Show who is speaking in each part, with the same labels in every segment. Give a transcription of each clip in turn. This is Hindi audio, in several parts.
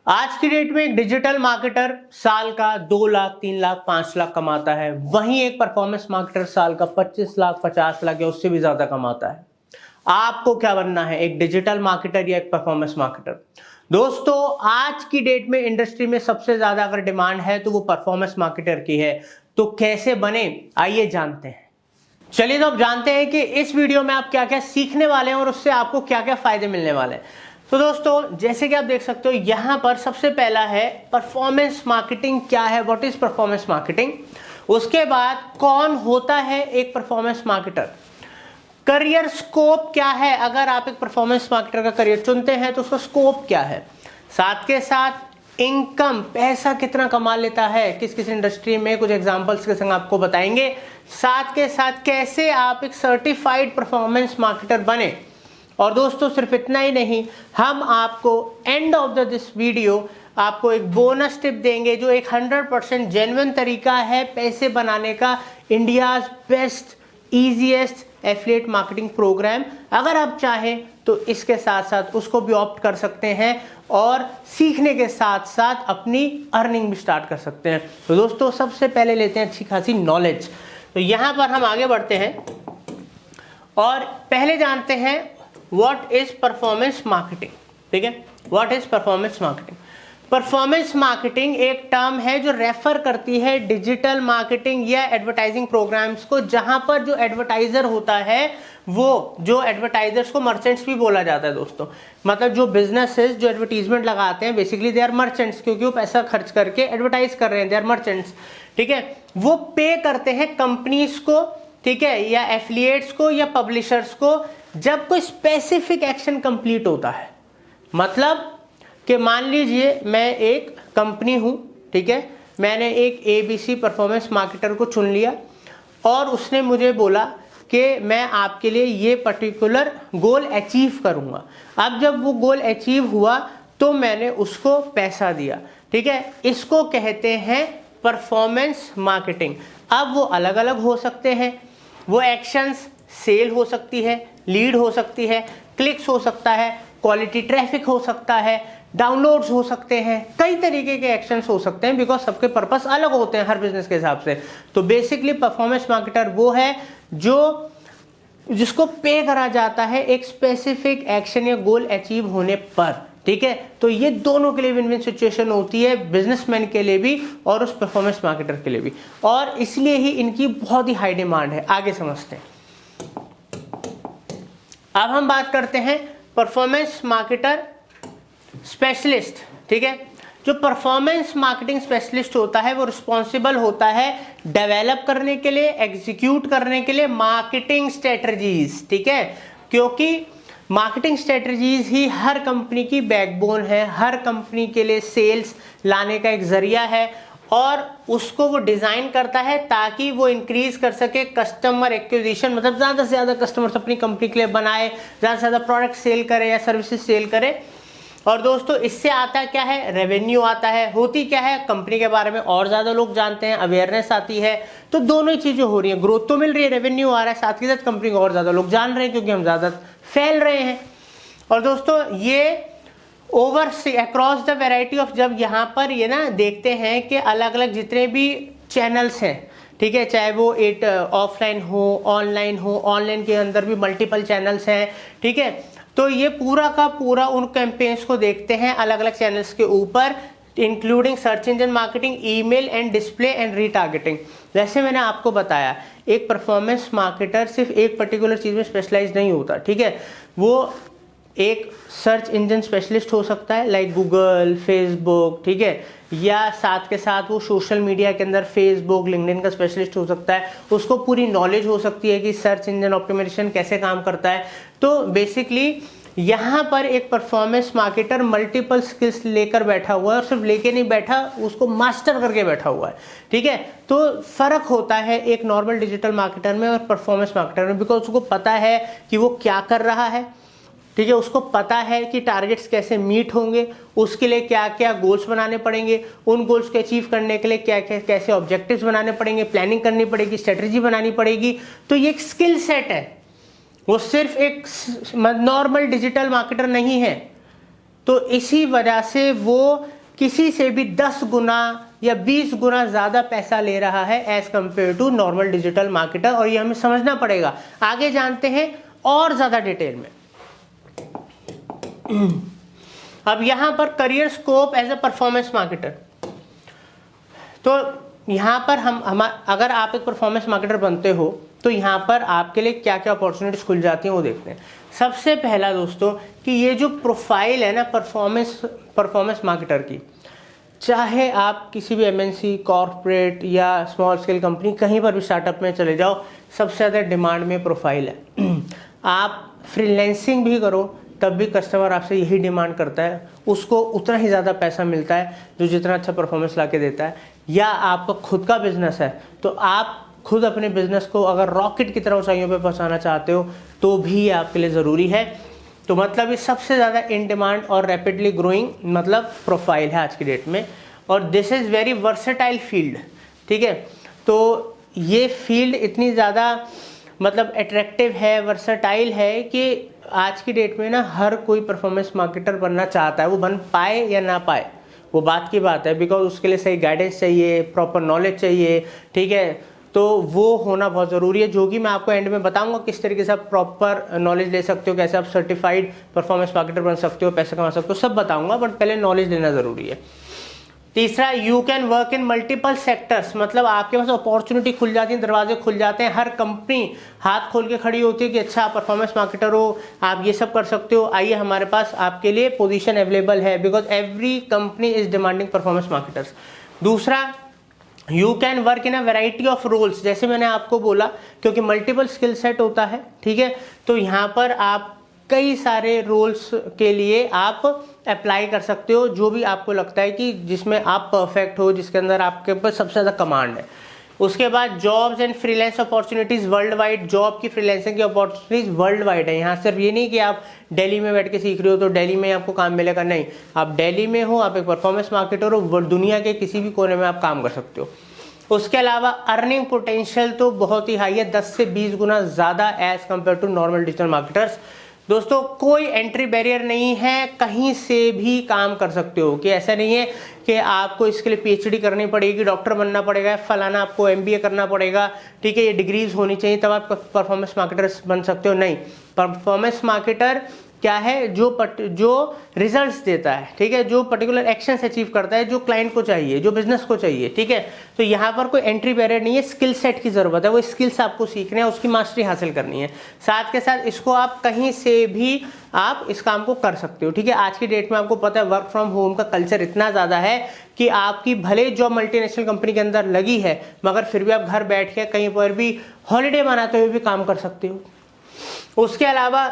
Speaker 1: आज की डेट में एक डिजिटल मार्केटर साल का 2 लाख 3 लाख 5 लाख कमाता है, वहीं एक परफॉर्मेंस मार्केटर साल का 25 लाख 50 लाख या उससे भी ज्यादा कमाता है। आपको क्या बनना है, एक डिजिटल मार्केटर या एक परफॉर्मेंस मार्केटर? दोस्तों, आज की डेट में इंडस्ट्री में सबसे ज्यादा अगर डिमांड है तो वो परफॉर्मेंस मार्केटर की है। तो कैसे बने, आइए जानते हैं। चलिए, तो अब जानते हैं कि इस वीडियो में आप क्या क्या सीखने वाले हैं और उससे आपको क्या क्या फायदे मिलने वाले हैं। तो दोस्तों, जैसे कि आप देख सकते हो यहां पर सबसे पहला है परफॉर्मेंस मार्केटिंग क्या है, व्हाट इज परफॉर्मेंस मार्केटिंग। उसके बाद कौन होता है एक परफॉर्मेंस मार्केटर, करियर स्कोप क्या है, अगर आप एक परफॉर्मेंस मार्केटर का करियर चुनते हैं तो उसका स्कोप क्या है, साथ के साथ इनकम, पैसा कितना कमा लेता है किस किस इंडस्ट्री में, कुछ एग्जांपल्स के संग आपको बताएंगे। साथ के साथ कैसे आप एक सर्टिफाइड परफॉर्मेंस मार्केटर बने। और दोस्तों, सिर्फ इतना ही नहीं, हम आपको एंड ऑफ दिस वीडियो आपको एक बोनस टिप देंगे जो एक 100% जेन्युइन तरीका है पैसे बनाने का, India's best easiest affiliate marketing program. अगर आप चाहें तो इसके साथ साथ उसको भी ऑप्ट कर सकते हैं और सीखने के साथ साथ अपनी अर्निंग भी स्टार्ट कर सकते हैं। तो दोस्तों, सबसे पहले लेते हैं अच्छी खासी नॉलेज। तो यहां पर हम आगे बढ़ते हैं और पहले जानते हैं व्हाट इज परफॉर्मेंस मार्केटिंग। ठीक है, what is performance marketing. Performance marketing एक टर्म है जो रेफर करती है डिजिटल मार्केटिंग या एडवर्टाइजिंग प्रोग्राम्स को, जहां पर जो एडवर्टाइजर होता है वो, जो एडवर्टाइजर्स को मर्चेंट्स भी बोला जाता है दोस्तों। मतलब जो बिजनेसेस जो एडवर्टीजमेंट लगाते हैं बेसिकली दे आर मर्चेंट्स, क्योंकि वो पैसा खर्च करके एडवर्टाइज कर रहे हैं, दे आर मर्चेंट्स। ठीक है, वो पे करते हैं कंपनीज को, ठीक है, या एफिलिएट्स को या पब्लिशर्स को जब कोई स्पेसिफिक एक्शन कंप्लीट होता है। मतलब कि मान लीजिए मैं एक कंपनी हूं, ठीक है, मैंने एक ABC परफॉर्मेंस मार्केटर को चुन लिया और उसने मुझे बोला कि मैं आपके लिए ये पर्टिकुलर गोल अचीव करूंगा। अब जब वो गोल अचीव हुआ तो मैंने उसको पैसा दिया। ठीक है, इसको कहते हैं परफॉर्मेंस मार्केटिंग। अब वो अलग अलग हो सकते हैं, वो एक्शंस, सेल हो सकती है, लीड हो सकती है, क्लिक्स हो सकता है, क्वालिटी ट्रैफिक हो सकता है, डाउनलोड्स हो सकते हैं, कई तरीके के एक्शंस हो सकते हैं, बिकॉज सबके पर्पस अलग होते हैं हर बिजनेस के हिसाब से। तो बेसिकली परफॉर्मेंस मार्केटर वो है जिसको पे करा जाता है एक स्पेसिफिक एक्शन या गोल अचीव होने पर। ठीक है, तो ये दोनों के लिए विन विन सिचुएशन होती है, बिजनेसमैन के लिए भी और उस परफॉर्मेंस मार्केटर के लिए भी, और इसलिए ही इनकी बहुत ही हाई डिमांड है। आगे समझते हैं। अब हम बात करते हैं परफॉर्मेंस मार्केटर स्पेशलिस्ट। ठीक है, जो परफॉर्मेंस मार्केटिंग स्पेशलिस्ट होता है वो रिस्पॉन्सिबल होता है डेवलप करने के लिए, एग्जीक्यूट करने के लिए मार्केटिंग स्ट्रेटजीज। ठीक है, क्योंकि मार्केटिंग स्ट्रेटजीज ही हर कंपनी की बैकबोन है, हर कंपनी के लिए सेल्स लाने का एक जरिया है, और उसको वो डिजाइन करता है ताकि वो इंक्रीज कर सके कस्टमर एक्विजिशन, मतलब ज्यादा से ज्यादा कस्टमर्स अपनी कंपनी के लिए बनाए, ज्यादा से ज्यादा प्रोडक्ट सेल करे या सर्विसेज सेल करे। और दोस्तों, इससे आता क्या है, रेवेन्यू आता है। होती क्या है, कंपनी के बारे में और ज्यादा लोग जानते हैं, अवेयरनेस आती है। तो दोनों ही चीजें हो रही है, ग्रोथ तो मिल रही है, रेवेन्यू आ रहा है, साथ के साथ कंपनी को और ज्यादा लोग जान रहे हैं क्योंकि हम ज्यादा फैल रहे हैं। और दोस्तों, ये over across the variety of, जब यहाँ पर ये ना देखते हैं कि अलग अलग जितने भी चैनल्स हैं, ठीक है, चाहे वो एक ऑफलाइन हो, ऑनलाइन हो, ऑनलाइन के अंदर भी मल्टीपल चैनल्स हैं। ठीक है, तो ये पूरा का पूरा उन कैंपेन्स को देखते हैं अलग अलग चैनल्स के ऊपर, including search engine marketing, email and display and retargeting. जैसे मैंने आपको बताया, एक परफॉर्मेंस मार्केटर सिर्फ एक पर्टिकुलर चीज में स्पेशलाइज नहीं होता। ठीक है, वो एक सर्च इंजन स्पेशलिस्ट हो सकता है लाइक गूगल, फेसबुक, ठीक है, या साथ के साथ वो सोशल मीडिया के अंदर फेसबुक, लिंक्डइन का स्पेशलिस्ट हो सकता है, उसको पूरी नॉलेज हो सकती है कि सर्च इंजन ऑप्टिमाइजेशन कैसे काम करता है। तो बेसिकली यहाँ पर एक परफॉर्मेंस मार्केटर मल्टीपल स्किल्स लेकर बैठा हुआ है, और सिर्फ लेके नहीं बैठा, उसको मास्टर करके बैठा हुआ है। ठीक है, तो फर्क होता है एक नॉर्मल डिजिटल मार्केटर में और परफॉर्मेंस मार्केटर में, बिकॉज उसको पता है कि वो क्या कर रहा है। ठीक है, उसको पता है कि टारगेट्स कैसे मीट होंगे, उसके लिए क्या क्या गोल्स बनाने पड़ेंगे, उन गोल्स को अचीव करने के लिए क्या क्या कैसे ऑब्जेक्टिव्स बनाने पड़ेंगे, प्लानिंग करनी पड़ेगी, स्ट्रेटजी बनानी पड़ेगी। तो ये एक स्किल सेट है, वो सिर्फ एक नॉर्मल डिजिटल मार्केटर नहीं है। तो इसी वजह से वो किसी से भी 10 गुना या 20 गुना ज़्यादा पैसा ले रहा है as compare to normal digital marketer, और ये हमें समझना पड़ेगा। आगे जानते हैं और ज़्यादा डिटेल में। अब यहाँ पर career scope as a performance marketer, तो यहाँ पर हम अगर आप एक परफॉर्मेंस मार्केटर बनते हो तो यहाँ पर आपके लिए क्या क्या अपॉर्चुनिटीज खुल जाती हैं वो देखते हैं। सबसे पहला दोस्तों कि ये जो प्रोफाइल है ना परफॉर्मेंस मार्केटर की, चाहे आप किसी भी एमएनसी, कॉर्पोरेट या स्मॉल स्केल कंपनी, कहीं पर भी स्टार्टअप में चले जाओ, सबसे ज़्यादा डिमांड में प्रोफाइल है। आप फ्रीलैंसिंग भी करो तब भी कस्टमर आपसे यही डिमांड करता है, उसको उतना ही ज़्यादा पैसा मिलता है जो जितना अच्छा परफॉर्मेंस ला के देता है। या आपका खुद का बिजनेस है तो आप खुद अपने बिजनेस को अगर रॉकेट की तरह ऊंचाइयों पे पहुंचाना चाहते हो तो भी ये आपके लिए ज़रूरी है। तो मतलब ये सबसे ज़्यादा इन डिमांड और रैपिडली ग्रोइंग मतलब प्रोफाइल है आज की डेट में, और this is very versatile field. ठीक है, तो ये फील्ड इतनी ज़्यादा मतलब अट्रैक्टिव है, वर्सेटाइल है कि आज की डेट में ना हर कोई परफॉर्मेंस मार्केटर बनना चाहता है। वो बन पाए या ना पाए वो बात की बात है, बिकॉज उसके लिए सही गाइडेंस चाहिए, प्रॉपर नॉलेज चाहिए। ठीक है, तो वो होना बहुत ज़रूरी है, जो कि मैं आपको एंड में बताऊंगा किस तरीके से आप प्रॉपर नॉलेज ले सकते हो, कैसे आप सर्टिफाइड परफॉर्मेंस मार्केटर बन सकते हो, पैसे कमा सकते हो, सब बताऊंगा, बट पहले नॉलेज लेना ज़रूरी है। तीसरा, you can work in multiple sectors, मतलब आपके पास अपॉर्चुनिटी खुल जाती है, दरवाजे खुल जाते हैं। हर कंपनी हाथ खोल के खड़ी होती है कि अच्छा आप परफॉर्मेंस मार्केटर हो, आप ये सब कर सकते हो, आइए हमारे पास आपके लिए पोजीशन अवेलेबल है, because every company is demanding performance marketers. दूसरा, you can work in a variety of roles, जैसे मैंने आपको बोला क्योंकि मल्टीपल स्किल सेट होता है। ठीक है, तो यहाँ पर आप कई सारे रोल्स के लिए आप अप्लाई कर सकते हो, जो भी आपको लगता है कि जिसमें आप परफेक्ट हो, जिसके अंदर आपके पास सबसे ज़्यादा कमांड है। उसके बाद jobs and freelance opportunities world wide, job की फ्रीलांसिंग की अपॉर्चुनिटीज़ वर्ल्ड वाइड है। यहाँ सिर्फ ये नहीं कि आप दिल्ली में बैठ के सीख रहे हो तो दिल्ली में आपको काम मिलेगा, नहीं, आप दिल्ली में हो, आप एक परफॉर्मेंस मार्केटर हो, दुनिया के किसी भी कोने में आप काम कर सकते हो। उसके अलावा अर्निंग पोटेंशियल तो बहुत ही हाई है, 10 से 20 गुना ज़्यादा as compare to normal digital marketers. दोस्तों कोई एंट्री बैरियर नहीं है, कहीं से भी काम कर सकते हो, कि ऐसा नहीं है कि आपको इसके लिए पीएचडी करनी पड़ेगी, डॉक्टर बनना पड़ेगा, फलाना आपको एमबीए करना पड़ेगा। ठीक है, ये डिग्रीज होनी चाहिए तब आप परफॉर्मेंस मार्केटर बन सकते हो, नहीं। परफॉर्मेंस मार्केटर क्या है, जो रिजल्ट्स देता है, ठीक है, जो पर्टिकुलर एक्शंस अचीव करता है, जो क्लाइंट को चाहिए, जो बिजनेस को चाहिए। ठीक है, तो यहाँ पर कोई एंट्री बैरियर नहीं है, स्किल सेट की जरूरत है, वो स्किल्स आपको सीखने हैं, उसकी मास्टरी हासिल करनी है। साथ के साथ इसको आप कहीं से भी आप इस काम को कर सकते हो। ठीक है, आज की डेट में आपको पता है वर्क फ्रॉम होम का कल्चर इतना ज़्यादा है कि आपकी भले जॉब मल्टीनेशनल कंपनी के अंदर लगी है, मगर फिर भी आप घर बैठ के कहीं पर भी हॉलीडे मनाते हुए भी काम कर सकते हो। उसके अलावा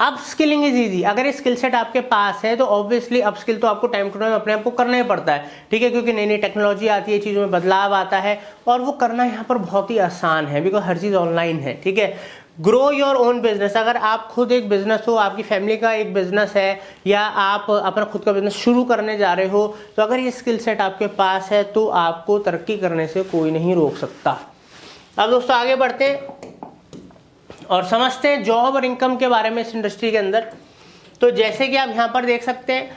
Speaker 1: अब स्किलिंग इज ईजी, अगर ये स्किल सेट आपके पास है तो ऑब्वियसली अब स्किल तो आपको टाइम टू टाइम अपने आप को करना ही पड़ता है। ठीक है, क्योंकि नई नई टेक्नोलॉजी आती है, चीज़ों में बदलाव आता है, और वो करना यहाँ पर बहुत ही आसान है, बिकॉज हर चीज़ ऑनलाइन है। ठीक है, ग्रो योर ओन बिजनेस, अगर आप खुद एक बिजनेस हो, आपकी फैमिली का एक बिजनेस है, या आप अपना खुद का बिजनेस शुरू करने जा रहे हो, तो अगर ये स्किल सेट आपके पास है तो आपको तरक्की करने से कोई नहीं रोक सकता। अब दोस्तों आगे बढ़ते हैं और समझते हैं जॉब और इनकम के बारे में इस इंडस्ट्री के अंदर। तो जैसे कि आप यहाँ पर देख सकते हैं,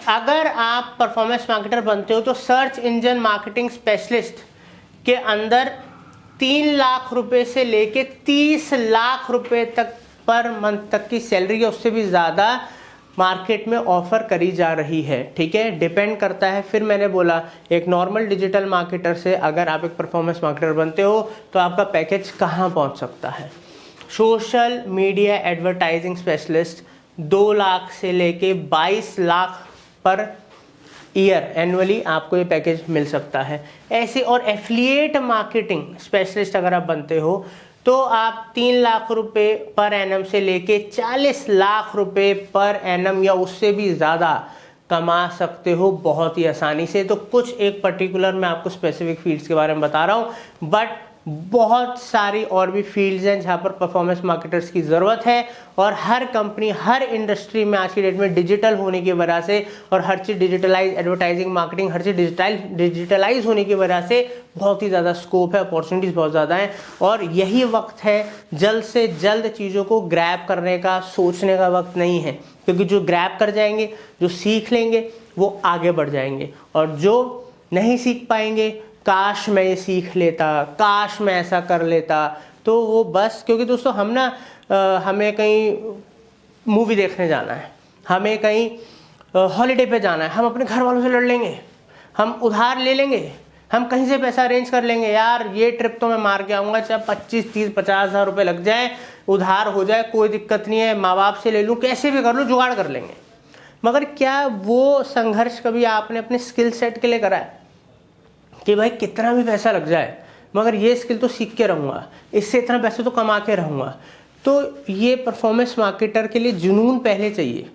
Speaker 1: अगर आप परफॉर्मेंस मार्केटर बनते हो तो सर्च इंजन मार्केटिंग स्पेशलिस्ट के अंदर 3 लाख रुपए से लेके 30 लाख रुपए तक पर मंथ तक की सैलरी है, उससे भी ज़्यादा मार्केट में ऑफर करी जा रही है। ठीक है, डिपेंड करता है, फिर मैंने बोला एक नॉर्मल डिजिटल मार्केटर से अगर आप एक परफॉर्मेंस मार्केटर बनते हो तो आपका पैकेज कहाँ पहुँच सकता है। Social media advertising specialist 2 lakh से लेके 22 लाख पर ईयर एनुअली आपको ये पैकेज मिल सकता है ऐसे। और एफिलिएट मार्केटिंग स्पेशलिस्ट अगर आप बनते हो तो आप 3 लाख रुपए पर एनम से लेके 40 लाख रुपए पर एनम या उससे भी ज़्यादा कमा सकते हो बहुत ही आसानी से। तो कुछ एक पर्टिकुलर मैं आपको स्पेसिफिक फील्ड्स के बारे में बता रहा हूँ, बट बहुत सारी और भी फील्ड्स हैं जहाँ पर परफॉर्मेंस मार्केटर्स की ज़रूरत है। और हर कंपनी, हर इंडस्ट्री में आज की डेट में डिजिटल होने की वजह से और हर चीज़ डिजिटलाइज, एडवर्टाइजिंग, मार्केटिंग, हर चीज़ डिजिटलाइज होने की वजह से बहुत ही ज़्यादा स्कोप है, अपॉर्चुनिटीज़ बहुत ज़्यादा हैं। और यही वक्त है जल्द से जल्द चीज़ों को ग्रैब करने का, सोचने का वक्त नहीं है, क्योंकि जो ग्रैब कर जाएंगे, जो सीख लेंगे, वो आगे बढ़ जाएंगे। और जो नहीं सीख पाएंगे, काश मैं ये सीख लेता, काश मैं ऐसा कर लेता, तो वो बस, क्योंकि दोस्तों हम ना हमें कहीं मूवी देखने जाना है, हमें कहीं हॉलीडे पे जाना है, हम अपने घर वालों से लड़ लेंगे, हम उधार ले लेंगे, हम कहीं से पैसा अरेंज कर लेंगे, यार ये ट्रिप तो मैं मार के आऊँगा, चाहे 25, 30, 50,000 रुपये लग जाए, उधार हो जाए, कोई दिक्कत नहीं है, माँ बाप से ले लूँ, कैसे भी कर लूँ, जुगाड़ कर लेंगे। मगर क्या वो संघर्ष कभी आपने अपने स्किल सेट के लिए करा है कि भाई कितना भी पैसा लग जाए मगर ये स्किल तो सीख के रहूँगा, इससे इतना पैसे तो कमा के रहूँगा। तो ये परफॉर्मेंस मार्केटर के लिए जुनून पहले चाहिए,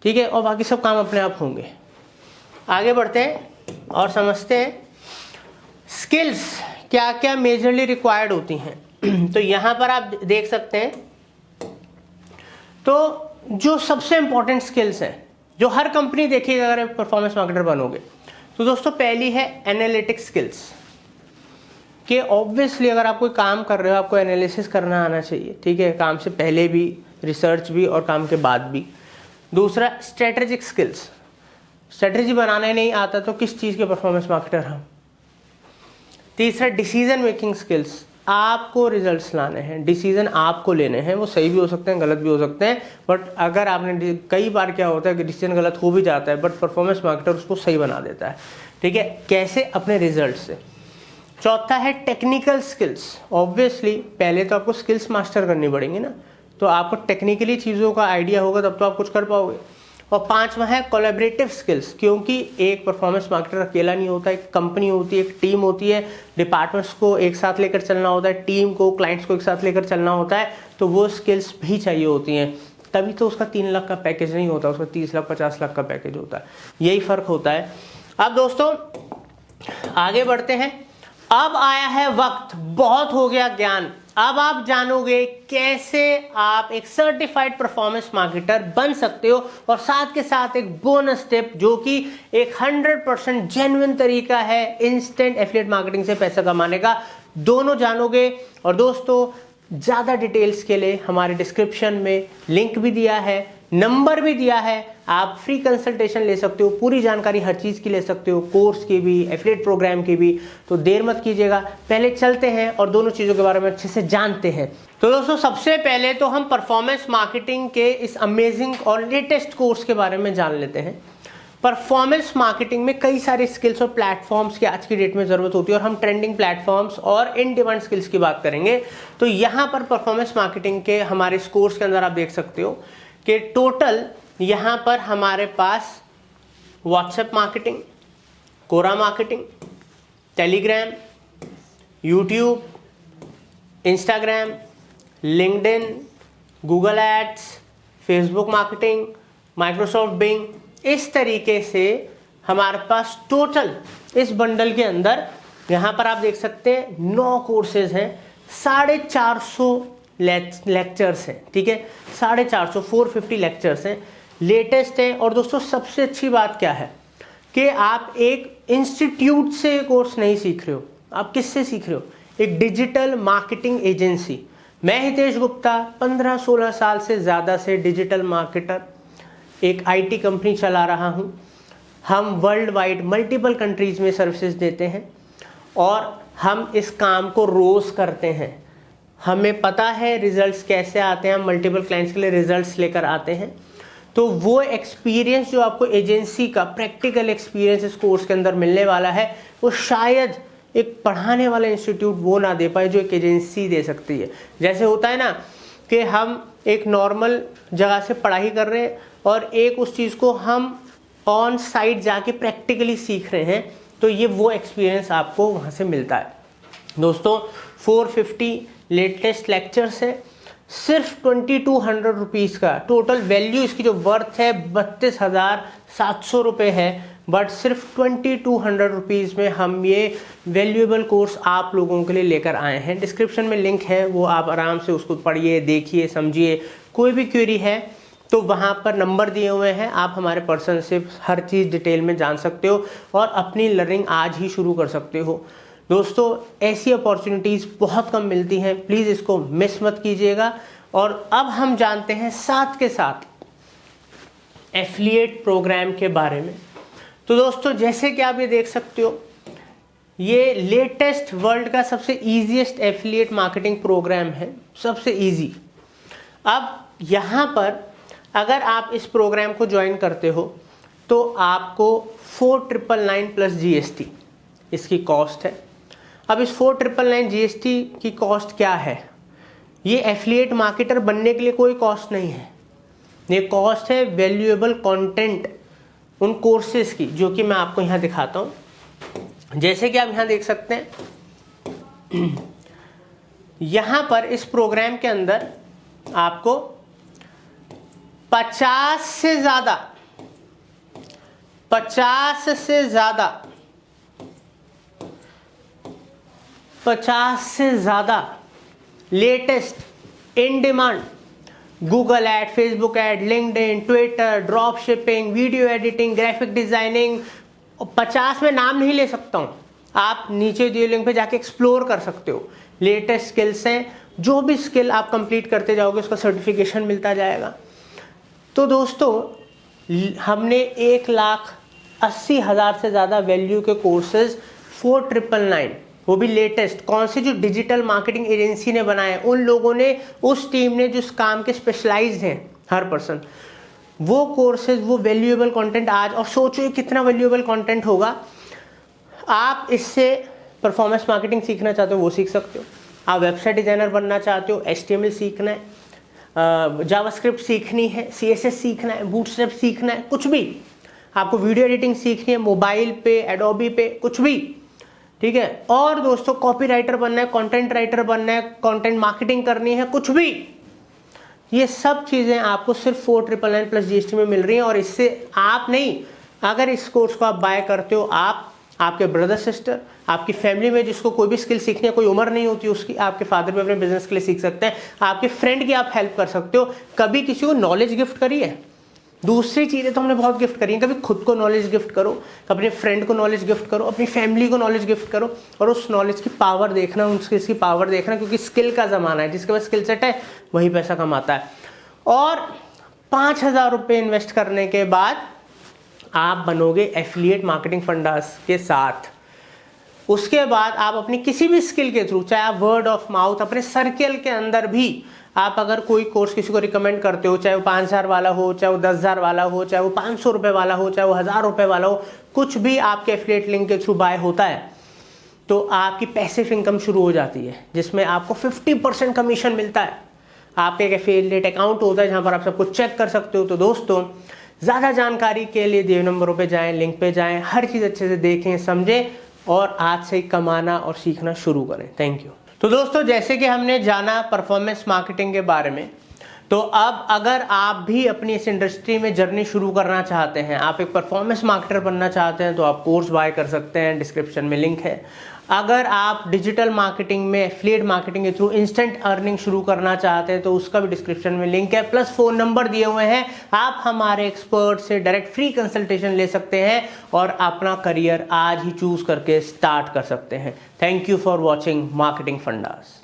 Speaker 1: ठीक है, और बाकी सब काम अपने आप होंगे। आगे बढ़ते हैं और समझते हैं स्किल्स क्या क्या मेजरली रिक्वायर्ड होती हैं। तो यहाँ पर आप देख सकते हैं, तो जो सबसे इंपॉर्टेंट स्किल्स हैं जो हर कंपनी देखेगी अगर आप परफॉर्मेंस मार्केटर बनोगे, तो दोस्तों पहली है एनालिटिक्स स्किल्स, कि ऑब्वियसली अगर आप कोई काम कर रहे हो आपको एनालिसिस करना आना चाहिए, ठीक है, काम से पहले भी, रिसर्च भी और काम के बाद भी। दूसरा स्ट्रेटेजिक स्किल्स, स्ट्रेटेजी बनाना ही नहीं आता तो किस चीज़ के परफॉर्मेंस मार्केटर हम। तीसरा डिसीजन मेकिंग स्किल्स, आपको रिजल्ट्स लाने हैं, डिसीजन आपको लेने हैं, वो सही भी हो सकते हैं, गलत भी हो सकते हैं, बट अगर आपने, कई बार क्या होता है कि डिसीजन गलत हो भी जाता है बट परफॉर्मेंस मार्केटर उसको सही बना देता है, ठीक है, कैसे, अपने रिजल्ट से। चौथा है टेक्निकल स्किल्स, ऑब्वियसली पहले तो आपको स्किल्स मास्टर करनी पड़ेंगी ना, तो आपको टेक्निकली चीज़ों का आइडिया होगा तब तो आप कुछ कर पाओगे। और पांचवा है कोलैबोरेटिव स्किल्स, क्योंकि एक परफॉर्मेंस मार्केटर अकेला नहीं होता, एक कंपनी होती है, एक टीम होती है, डिपार्टमेंट्स को एक साथ लेकर चलना होता है, टीम को, क्लाइंट्स को एक साथ लेकर चलना होता है, तो वो स्किल्स भी चाहिए होती हैं, तभी तो उसका 3 लाख का पैकेज नहीं होता, उसका 30 लाख 50 लाख का पैकेज होता है, यही फ़र्क होता है। अब दोस्तों आगे बढ़ते हैं। अब आया है वक्त, बहुत हो गया ज्ञान, अब आप जानोगे कैसे आप एक सर्टिफाइड परफॉर्मेंस मार्केटर बन सकते हो, और साथ के साथ एक बोनस टिप जो कि एक 100% जेन्युइन तरीका है इंस्टेंट एफिलिएट मार्केटिंग से पैसा कमाने का, दोनों जानोगे। और दोस्तों ज़्यादा डिटेल्स के लिए हमारे डिस्क्रिप्शन में लिंक भी दिया है, नंबर भी दिया है, आप फ्री कंसल्टेशन ले सकते हो, पूरी जानकारी हर चीज़ की ले सकते हो, कोर्स की भी, एफिलिएट प्रोग्राम की भी। तो देर मत कीजिएगा, पहले चलते हैं और दोनों चीज़ों के बारे में अच्छे से जानते हैं। तो दोस्तों सबसे पहले तो हम परफॉर्मेंस मार्केटिंग के इस अमेजिंग और लेटेस्ट कोर्स के बारे में जान लेते हैं। परफॉर्मेंस मार्केटिंग में कई सारे स्किल्स और प्लेटफॉर्म्स की आज की डेट में ज़रूरत होती है, और हम ट्रेंडिंग प्लेटफॉर्म्स और इन डिमांड स्किल्स की बात करेंगे। तो यहाँ पर परफॉर्मेंस मार्केटिंग के हमारे इस कोर्स के अंदर आप देख सकते हो कि टोटल यहाँ पर हमारे पास WhatsApp marketing, Quora marketing, Telegram, YouTube, Instagram, LinkedIn, Google ads, Facebook marketing, Microsoft Bing, इस तरीके से हमारे पास टोटल इस बंडल के अंदर यहाँ पर आप देख सकते हैं 9 कोर्सेज हैं, 450 लेक्चर्स हैं, ठीक है, 450, 450 लेक्चर्स हैं, लेटेस्ट है। और दोस्तों सबसे अच्छी बात क्या है कि आप एक इंस्टीट्यूट से कोर्स नहीं सीख रहे हो, आप किससे सीख रहे हो, एक डिजिटल मार्केटिंग एजेंसी। मैं हितेश गुप्ता 15-16 साल से ज़्यादा से डिजिटल मार्केटर, एक आईटी कंपनी चला रहा हूं। हम वर्ल्ड वाइड मल्टीपल कंट्रीज़ में सर्विसेज देते हैं और हम इस काम को रोज़ करते हैं। हमें पता है रिजल्ट्स कैसे आते हैं, हम मल्टीपल क्लाइंट्स के लिए रिजल्ट्स लेकर आते हैं। तो वो एक्सपीरियंस जो आपको एजेंसी का प्रैक्टिकल एक्सपीरियंस इस कोर्स के अंदर मिलने वाला है, वो शायद एक पढ़ाने वाला इंस्टीट्यूट वो ना दे पाए जो एक एजेंसी दे सकती है। जैसे होता है ना कि हम एक नॉर्मल जगह से पढ़ाई कर रहे हैं और एक उस चीज़ को हम ऑन साइट जाके प्रैक्टिकली सीख रहे हैं, तो ये वो एक्सपीरियंस आपको वहाँ से मिलता है। दोस्तों 450 लेटेस्ट लेक्चर्स है, सिर्फ 2200 रुपीज़ का टोटल वैल्यू, इसकी जो वर्थ है 32,700 रुपये है, बट सिर्फ 2200 रुपीज़ में हम ये वैल्यूएबल कोर्स आप लोगों के लिए लेकर आए हैं। डिस्क्रिप्शन में लिंक है, वो आप आराम से उसको पढ़िए, देखिए, समझिए। कोई भी क्वेरी है तो वहाँ पर नंबर दिए हुए हैं, आप हमारे पर्सन से हर चीज़ डिटेल में जान सकते हो और अपनी लर्निंग आज ही शुरू कर सकते हो। दोस्तों ऐसी अपॉर्चुनिटीज़ बहुत कम मिलती हैं, प्लीज़ इसको मिस मत कीजिएगा। और अब हम जानते हैं साथ के साथ एफिलिएट प्रोग्राम के बारे में। तो दोस्तों जैसे कि आप ये देख सकते हो, ये लेटेस्ट वर्ल्ड का सबसे ईजीएस्ट एफिलिएट मार्केटिंग प्रोग्राम है, सबसे इजी। अब यहाँ पर अगर आप इस प्रोग्राम को ज्वाइन करते हो तो आपको 4999 प्लस GST इसकी कॉस्ट है। अब इस 4999 GST की कॉस्ट क्या है? ये एफिलिएट मार्केटर बनने के लिए कोई कॉस्ट नहीं है, ये कॉस्ट है वैल्यूएबल कंटेंट उन कोर्सेज की, जो कि मैं आपको यहाँ दिखाता हूँ। जैसे कि आप यहाँ देख सकते हैं, यहाँ पर इस प्रोग्राम के अंदर आपको 50 से ज़्यादा latest in demand Google add, Facebook ad, LinkedIn, Twitter, drop shipping, video editing, graphic designing, 50 में नाम नहीं ले सकता हूँ, आप नीचे दिए लिंक पे जाके एक्सप्लोर कर सकते हो। लेटेस्ट स्किल्स हैं, जो भी स्किल आप कंप्लीट करते जाओगे उसका सर्टिफिकेशन मिलता जाएगा। तो दोस्तों हमने 1,80,000 से ज़्यादा वैल्यू के कोर्सेज 4999, वो भी लेटेस्ट, कौन सी, जो डिजिटल मार्केटिंग एजेंसी ने बनाए, उन लोगों ने, उस टीम ने जो इस काम के स्पेशलाइज्ड हैं हर पर्सन, वो कोर्सेज, वो वैल्यूएबल कंटेंट आज, और सोचो ये कितना वैल्यूएबल कंटेंट होगा। आप इससे परफॉर्मेंस मार्केटिंग सीखना चाहते हो वो सीख सकते हो, आप वेबसाइट डिज़ाइनर बनना चाहते हो, HTML सीखना है, जावास्क्रिप्ट सीखनी है, CSS सीखना है, बूटस्ट्रैप सीखना है, कुछ भी, आपको वीडियो एडिटिंग सीखनी है, मोबाइल पे, एडोबी पे, कुछ भी, ठीक है। और दोस्तों कॉपी राइटर बनना है, कंटेंट राइटर बनना है, कंटेंट मार्केटिंग करनी है, कुछ भी, ये सब चीज़ें आपको सिर्फ 4999 प्लस GST में मिल रही हैं। और इससे आप नहीं, अगर इस कोर्स को आप बाय करते हो, आप, आपके ब्रदर सिस्टर, आपकी फैमिली में जिसको कोई भी स्किल सीखनी है, कोई उम्र नहीं होती उसकी, आपके फादर भी अपने बिजनेस के लिए सीख सकते हैं, आपके फ्रेंड की आप हेल्प कर सकते हो। कभी किसी को नॉलेज गिफ्ट करी है? दूसरी चीज़ें तो हमने बहुत गिफ्ट करी हैं, कभी खुद को नॉलेज गिफ्ट करो, अपने फ्रेंड को नॉलेज गिफ्ट करो, अपनी फैमिली को नॉलेज गिफ्ट करो, और उस नॉलेज की पावर देखना, उन स्किल्स की पावर देखना, क्योंकि स्किल का ज़माना है, जिसके पास स्किल सेट है वही पैसा कमाता है। और 5,000 रुपये इन्वेस्ट करने के बाद आप बनोगे एफिलिएट मार्केटिंग फंडास के साथ। उसके बाद आप अपनी किसी भी स्किल के थ्रू, चाहे आप वर्ड ऑफ माउथ, अपने सर्कल के अंदर भी आप अगर कोई कोर्स किसी को रिकमेंड करते हो, चाहे वो 5,000 वाला हो, चाहे वो 10,000 वाला हो, चाहे वो 500 रुपये वाला हो, चाहे वो 1,000 रुपये वाला हो, कुछ भी आपके एफिलिएट लिंक के थ्रू बाय होता है, तो आपकी पैसिव इनकम शुरू हो जाती है, जिसमें आपको 50% कमीशन मिलता है। आपका एक एफिलिएट अकाउंट होता है जहाँ पर आप सब कुछ चेक कर सकते हो। तो दोस्तों ज़्यादा जानकारी के लिए दिए नंबरों पे जाएं, लिंक पे जाएं, हर चीज़ अच्छे से देखें, समझें, और आज से कमाना और सीखना शुरू करें। Thank you. तो दोस्तों जैसे कि हमने जाना परफॉर्मेंस मार्केटिंग के बारे में, तो अब अगर आप भी अपनी इस इंडस्ट्री में जर्नी शुरू करना चाहते हैं, आप एक परफॉर्मेंस मार्केटर बनना चाहते हैं, तो आप कोर्स बाय कर सकते हैं, डिस्क्रिप्शन में लिंक है। अगर आप डिजिटल मार्केटिंग में एफिलिएट मार्केटिंग के थ्रू इंस्टेंट अर्निंग शुरू करना चाहते हैं, तो उसका भी डिस्क्रिप्शन में लिंक है, प्लस फ़ोन नंबर दिए हुए हैं, आप हमारे एक्सपर्ट से डायरेक्ट फ्री कंसल्टेशन ले सकते हैं और अपना करियर आज ही चूज करके स्टार्ट कर सकते हैं। Thank you for watching marketing fundas.